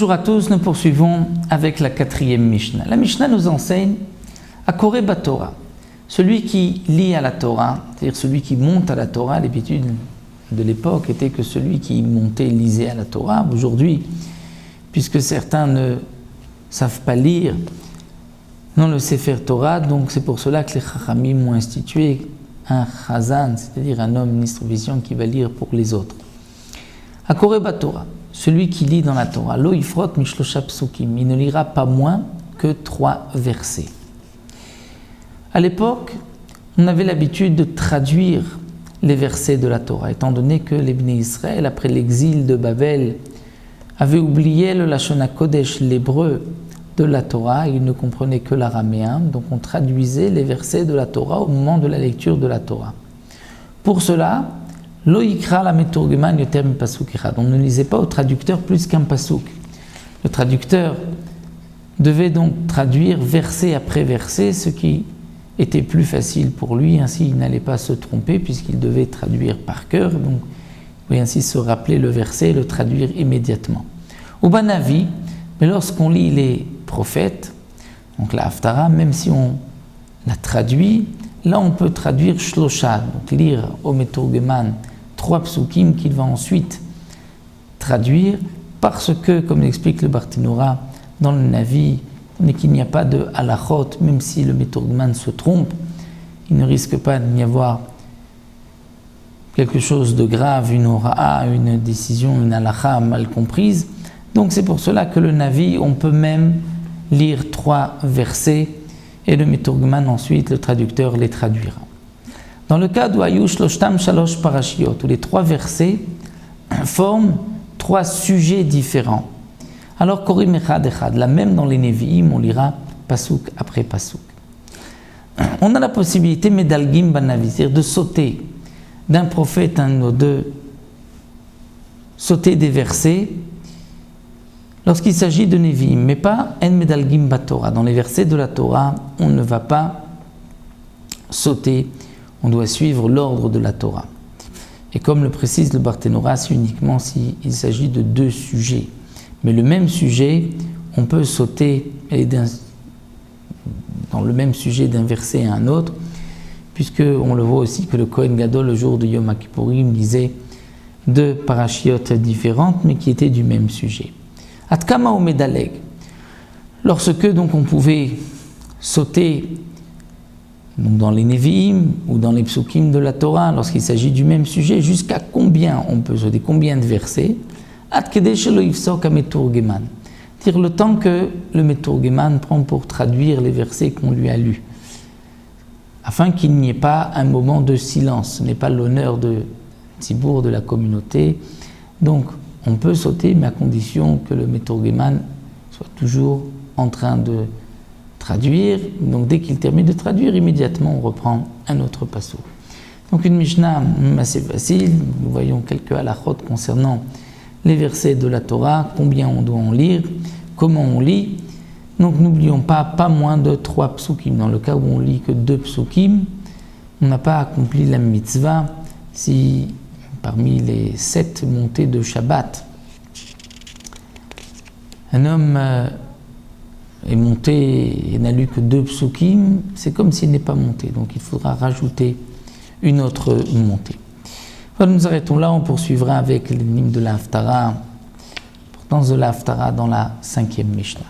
Bonjour à tous, nous poursuivons avec la 4e Mishnah. La Mishnah nous enseigne à Koreh Batorah, celui qui lit à la Torah, c'est-à-dire celui qui monte à la Torah. L'habitude de l'époque était que celui qui montait lisait à la Torah. Aujourd'hui, puisque certains ne savent pas lire dans le Sefer Torah, donc c'est pour cela que les Chachamim ont institué un Chazan, c'est-à-dire un homme ministre vision qui va lire pour les autres. À Koreh Batorah, celui qui lit dans la Torah, Lo Yifrot Mishlosha Psukim, il ne lira pas moins que 3 versets. À l'époque, on avait l'habitude de traduire les versets de la Torah, étant donné que les Bnei Israël, après l'exil de Babel, avaient oublié le Lashon HaKodesh, l'hébreu de la Torah, ils ne comprenaient que l'araméen, donc on traduisait les versets de la Torah au moment de la lecture de la Torah. Pour cela, Lo yikra la meturgeman yoter mi pasuk echad. On ne lisait pas au traducteur plus qu'un pasuk. Le traducteur devait donc traduire verset après verset, ce qui était plus facile pour lui, ainsi il n'allait pas se tromper puisqu'il devait traduire par cœur, donc il pouvait ainsi se rappeler le verset et le traduire immédiatement. Au Banavi, mais lorsqu'on lit les prophètes, donc la Haftara, même si on la traduit, là on peut traduire Shlosha, donc lire au Meturgeman 3 psukim qu'il va ensuite traduire, parce que, comme l'explique le Barthénora dans le Navi, qu'il n'y a pas de halachot, même si le Meturgeman se trompe, il ne risque pas d'y avoir quelque chose de grave, une ora'a, une décision, une halacha mal comprise. Donc c'est pour cela que le Navi, on peut même lire 3 versets et le Meturgeman ensuite, le traducteur, les traduira. Dans le cas où Ayush Loshtam Shalosh Parashiot, où les 3 versets forment 3 sujets différents. Alors Korim Echad Echad, là même dans les Nevi'im, on lira Pasuk après Pasuk. On a la possibilité, Medalgim Banavi, c'est-à-dire de sauter d'un prophète à un autre, de sauter des versets lorsqu'il s'agit de Nevi'im, mais pas En Medalgim Batorah. Dans les versets de la Torah, on ne va pas sauter, on doit suivre l'ordre de la Torah. Et comme le précise le Barthénora, c'est uniquement s'il s'agit de 2 sujets. Mais le même sujet, on peut sauter dans le même sujet d'un verset à un autre, puisqu'on le voit aussi que le Kohen Gadol, le jour de Yom Kippourim, lisait 2 parachiotes différentes, mais qui étaient du même sujet. Atkama ou Medaleg, lorsque donc on pouvait sauter donc dans les Nevi'im ou dans les psukim de la Torah, lorsqu'il s'agit du même sujet, jusqu'à combien on peut sauter, combien de versets? Dire le temps que le Meturgeman prend pour traduire les versets qu'on lui a lus, afin qu'il n'y ait pas un moment de silence. Ce n'est pas l'honneur de Tzibour, de la communauté. Donc on peut sauter, mais à condition que le Meturgeman soit toujours en train de traduire. Donc dès qu'il termine de traduire, immédiatement on reprend un autre passouk. Donc une Mishnah assez facile. Nous voyons quelques halachot concernant les versets de la Torah, combien on doit en lire, comment on lit. Donc n'oublions pas moins de 3 psukim. Dans le cas où on lit que 2 psukim, on n'a pas accompli la mitzvah si parmi les 7 montées de Shabbat, un homme est monté et n'a lu que 2 psukim, c'est comme s'il n'est pas monté. Donc il faudra rajouter une autre montée. Voilà, nous arrêtons là, on poursuivra avec l'énigme de la Haftara, l'importance de la Haftara dans la 5e Mishnah.